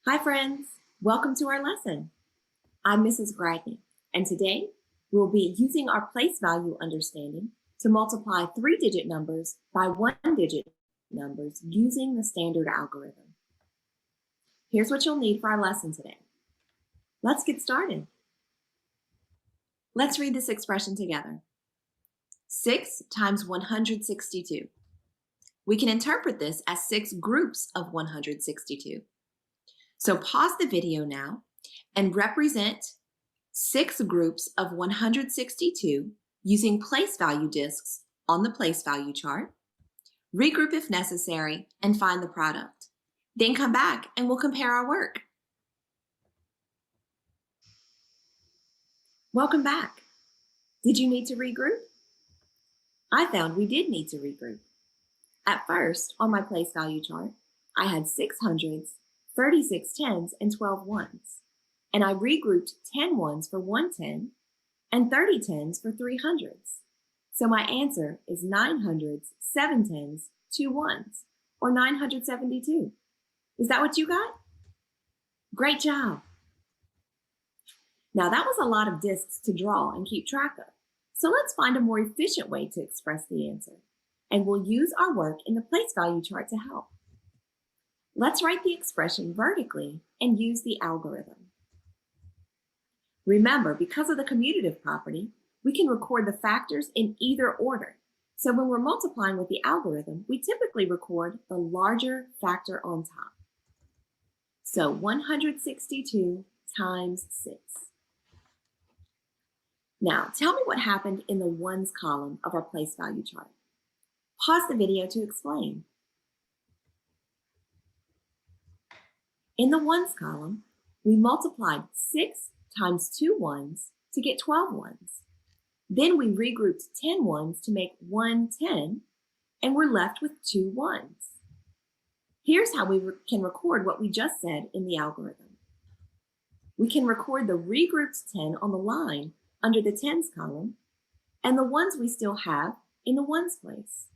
Hi friends, welcome to our lesson. I'm Mrs. Gradney, and today we'll be using our place value understanding to multiply three-digit numbers by one-digit numbers using the standard algorithm. Here's what you'll need for our lesson today. Let's get started. Let's read this expression together. 6 times 162. We can interpret this as 6 groups of 162. So pause the video now and represent 6 groups of 162 using place value discs on the place value chart. Regroup if necessary and find the product. Then come back and we'll compare our work. Welcome back. Did you need to regroup? I found we did need to regroup. At first, on my place value chart, I had 6 hundreds, 36 tens, and 12 ones. And I regrouped 10 ones for 1 10 and 30 tens for 3 hundreds. So my answer is 9 hundreds, 7 tens, 2 ones, or 972. Is that what you got? Great job. Now that was a lot of discs to draw and keep track of. So let's find a more efficient way to express the answer. And we'll use our work in the place value chart to help. Let's write the expression vertically and use the algorithm. Remember, because of the commutative property, we can record the factors in either order. So when we're multiplying with the algorithm, we typically record the larger factor on top. So 162 times 6. Now, tell me what happened in the ones column of our place value chart. Pause the video to explain. In the ones column, we multiplied 6 times 2 ones to get 12 ones. Then we regrouped 10 ones to make 1 10, and we're left with 2 ones. Here's how we can record what we just said in the algorithm. We can record the regrouped 10 on the line under the tens column, and the ones we still have in the ones place.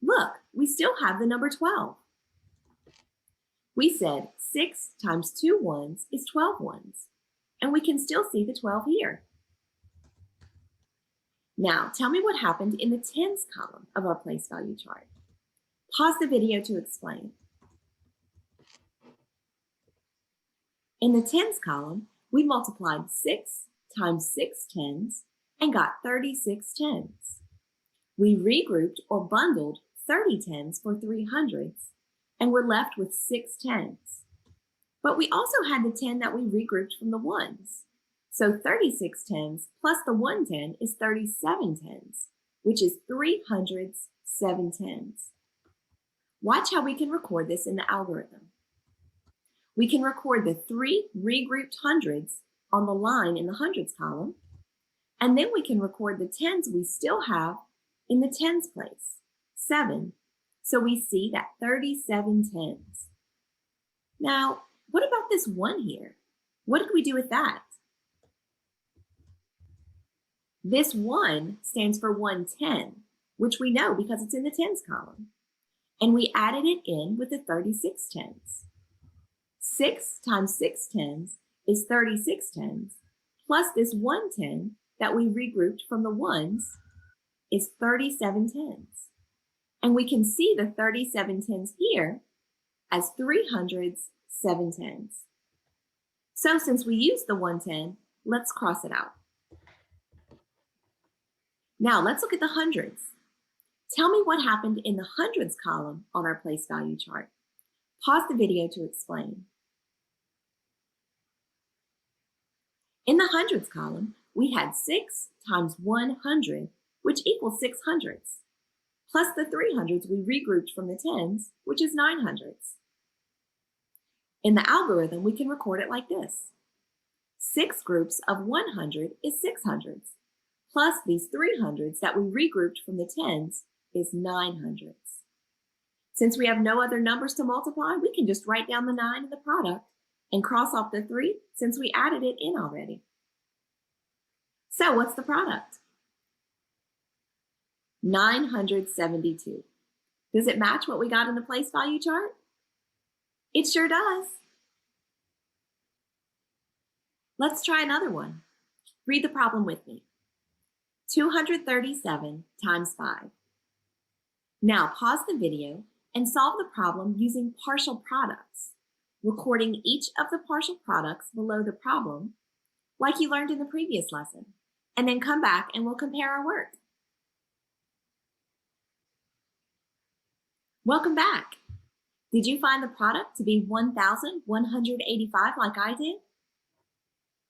Look, we still have the number 12. We said 6 times 2 ones is 12 ones, and we can still see the 12 here. Now, tell me what happened in the tens column of our place value chart. Pause the video to explain. In the tens column, we multiplied 6 times 6 tens and got 36 tens. We regrouped or bundled 30 tens for 3 hundreds, and we're left with 6 tens. But we also had the 10 that we regrouped from the ones. So 36 tens plus the 1 10 is 37 tens, which is 3 hundreds, 7 tens. Watch how we can record this in the algorithm. We can record the 3 regrouped hundreds on the line in the hundreds column, and then we can record the tens we still have in the tens place, 7. So we see that 37 tens. Now, what about this 1 here? What did we do with that? This 1 stands for 110, which we know because it's in the tens column. And we added it in with the 36 tens. 6 times 6 tens is 36 tens, plus this 1 10 that we regrouped from the ones is 37 tens. And we can see the 37 tens here as 3 hundreds, 7 tens. So since we used the 110, let's cross it out. Now let's look at the hundreds. Tell me what happened in the hundreds column on our place value chart. Pause the video to explain. In the hundreds column, we had 6 times 100, which equals 6 hundreds, plus the 300s we regrouped from the tens, which is 9 hundreds. In the algorithm, we can record it like this. 6 groups of 100 is 6 hundreds, plus these 300s that we regrouped from the tens is 9 hundreds. Since we have no other numbers to multiply, we can just write down the 9 in the product and cross off the 3 since we added it in already. So what's the product? 972. Does it match what we got in the place value chart? It sure does. Let's try another one. Read the problem with me. 237 times 5. Now pause the video and solve the problem using partial products, recording each of the partial products below the problem, like you learned in the previous lesson, and then come back and we'll compare our work. Welcome back. Did you find the product to be 1,185 like I did?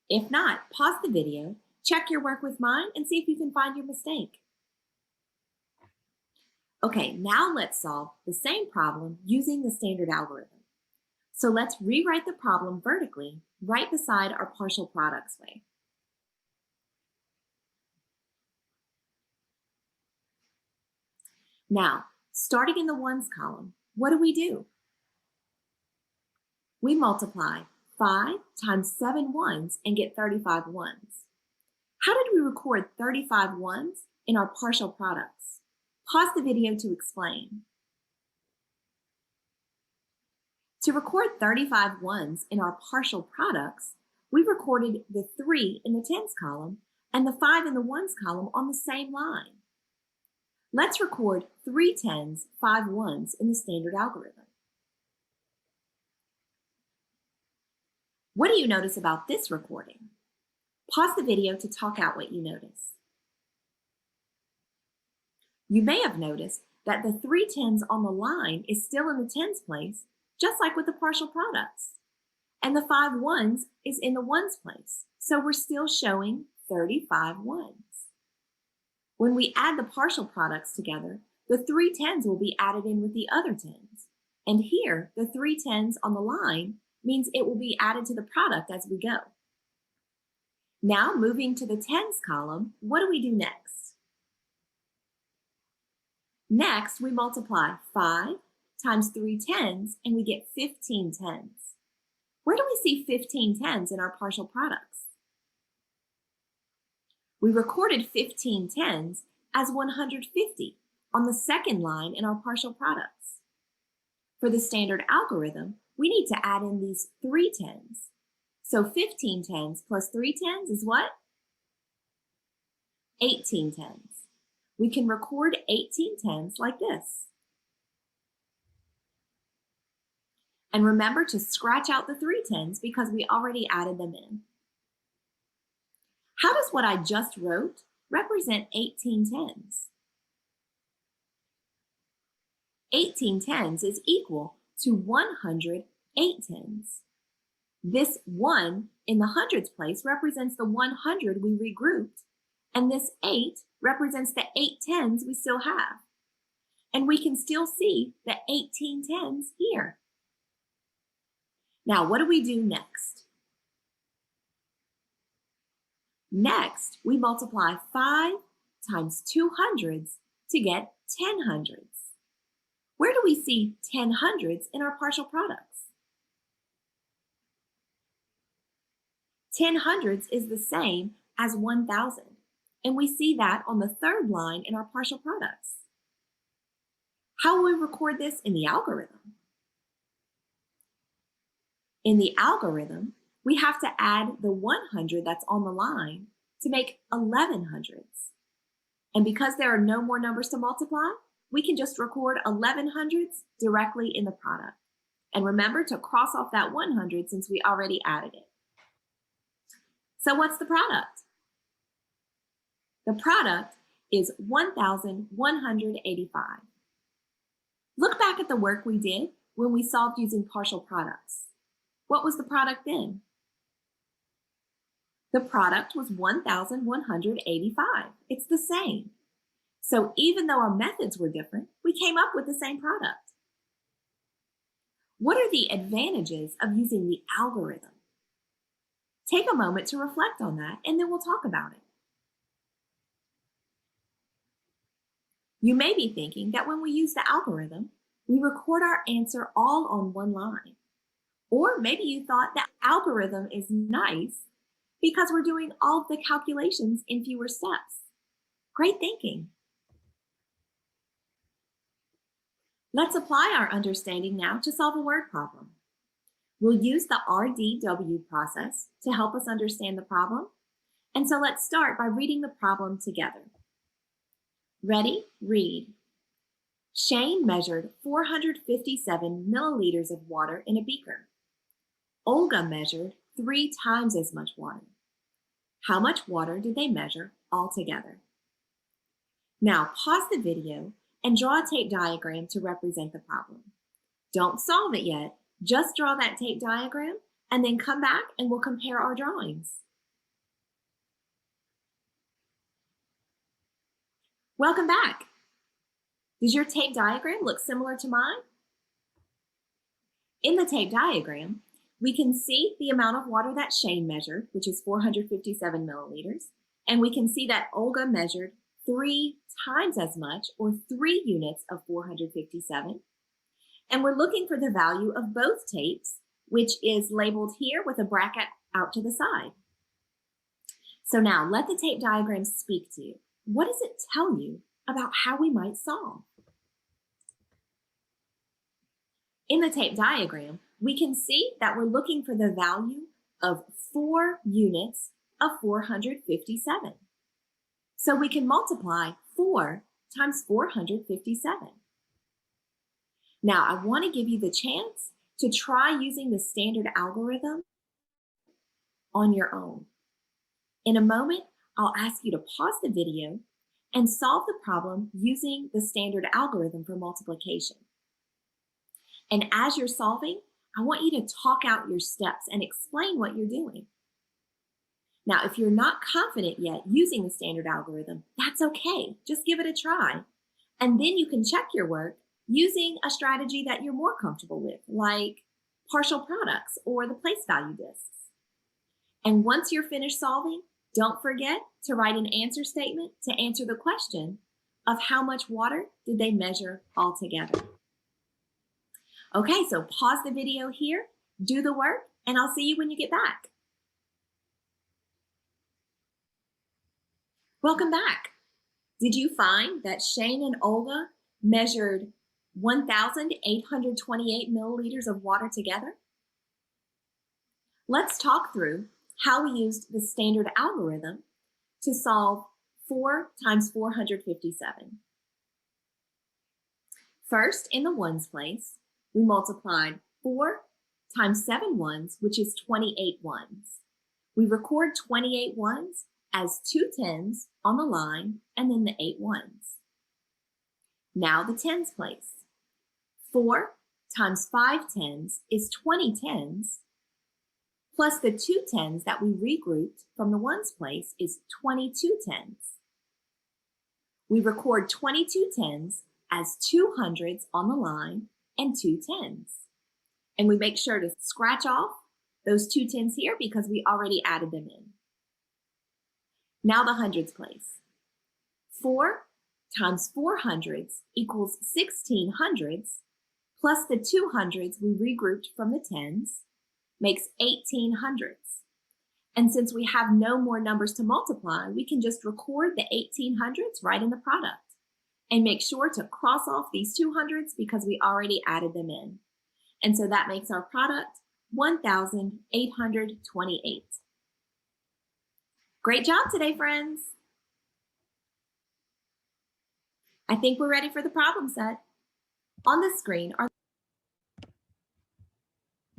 If not, pause the video, check your work with mine, and see if you can find your mistake. Okay, now let's solve the same problem using the standard algorithm. So let's rewrite the problem vertically right beside our partial products way. Now, starting in the ones column, what do? We multiply 5 times 7 ones and get 35 ones. How did we record 35 ones in our partial products? Pause the video to explain. To record 35 ones in our partial products, we recorded the 3 in the tens column and the 5 in the ones column on the same line. Let's record 3 tens, 5 ones in the standard algorithm. What do you notice about this recording? Pause the video to talk out what you notice. You may have noticed that the 3 tens on the line is still in the tens place, just like with the partial products. And the 5 ones is in the ones place, so we're still showing 35 ones. When we add the partial products together, the 3 tens will be added in with the other tens. And here, the 3 tens on the line means it will be added to the product as we go. Now, moving to the tens column, what do we do next? Next, we multiply 5 times 3 tens, and we get 15 tens. Where do we see 15 tens in our partial products? We recorded 15 tens as 150 on the second line in our partial products. For the standard algorithm, we need to add in these 3 tens. So 15 tens plus 3 tens is what? 18 tens. We can record 18 tens like this. And remember to scratch out the 3 tens because we already added them in. How does what I just wrote represent 18 tens? 18 tens is equal to 108 tens. This 1 in the hundreds place represents the 100 we regrouped, and this 8 represents the 8 tens we still have. And we can still see the 18 tens here. Now, what do we do next? Next, we multiply 5 times 2 hundreds to get 10 hundreds. Where do we see 10 hundreds in our partial products? 10 hundreds is the same as 1,000, and we see that on the third line in our partial products. How will we record this in the algorithm? In the algorithm, we have to add the 100 that's on the line to make 11 hundreds. And because there are no more numbers to multiply, we can just record 11 hundreds directly in the product. And remember to cross off that 100 since we already added it. So what's the product? The product is 1,185. Look back at the work we did when we solved using partial products. What was the product then? The product was 1,185. It's the same. So even though our methods were different, we came up with the same product. What are the advantages of using the algorithm? Take a moment to reflect on that, and then we'll talk about it. You may be thinking that when we use the algorithm, we record our answer all on one line. Or maybe you thought the algorithm is nice because we're doing all of the calculations in fewer steps. Great thinking. Let's apply our understanding now to solve a word problem. We'll use the RDW process to help us understand the problem. And so let's start by reading the problem together. Ready? Read. Shane measured 457 milliliters of water in a beaker. Olga measured 3 times as much water. How much water did they measure altogether? Now pause the video and draw a tape diagram to represent the problem. Don't solve it yet, just draw that tape diagram and then come back and we'll compare our drawings. Welcome back. Does your tape diagram look similar to mine? In the tape diagram, we can see the amount of water that Shane measured, which is 457 milliliters, and we can see that Olga measured 3 times as much, or 3 units of 457. And we're looking for the value of both tapes, which is labeled here with a bracket out to the side. So now let the tape diagram speak to you. What does it tell you about how we might solve? In the tape diagram, we can see that we're looking for the value of 4 units of 457. So we can multiply 4 times 457. Now, I want to give you the chance to try using the standard algorithm on your own. In a moment, I'll ask you to pause the video and solve the problem using the standard algorithm for multiplication. And as you're solving, I want you to talk out your steps and explain what you're doing. Now, if you're not confident yet using the standard algorithm, that's okay. Just give it a try. And then you can check your work using a strategy that you're more comfortable with, like partial products or the place value discs. And once you're finished solving, don't forget to write an answer statement to answer the question of how much water did they measure altogether. Okay, so pause the video here, do the work, and I'll see you when you get back. Welcome back. Did you find that Shane and Olga measured 1,828 milliliters of water together? Let's talk through how we used the standard algorithm to solve 4 times 457. First, in the ones place, we multiplied 4 times 7 ones, which is 28 ones. We record 28 ones as 2 tens on the line and then the 8 ones. Now the tens place. 4 times 5 tens is 20 tens, plus the 2 tens that we regrouped from the ones place is 22 tens. We record 22 tens as 2 hundreds on the line and 2 tens. And we make sure to scratch off those 2 tens here because we already added them in. Now the hundreds place. 4 times 4 hundreds equals 16 hundreds, plus the 2 hundreds we regrouped from the tens makes 18 hundreds. And since we have no more numbers to multiply, we can just record the 18 hundreds right in the product. And make sure to cross off these 2 hundreds because we already added them in. And so that makes our product 1,828. Great job today, friends. I think we're ready for the problem set. On the screen are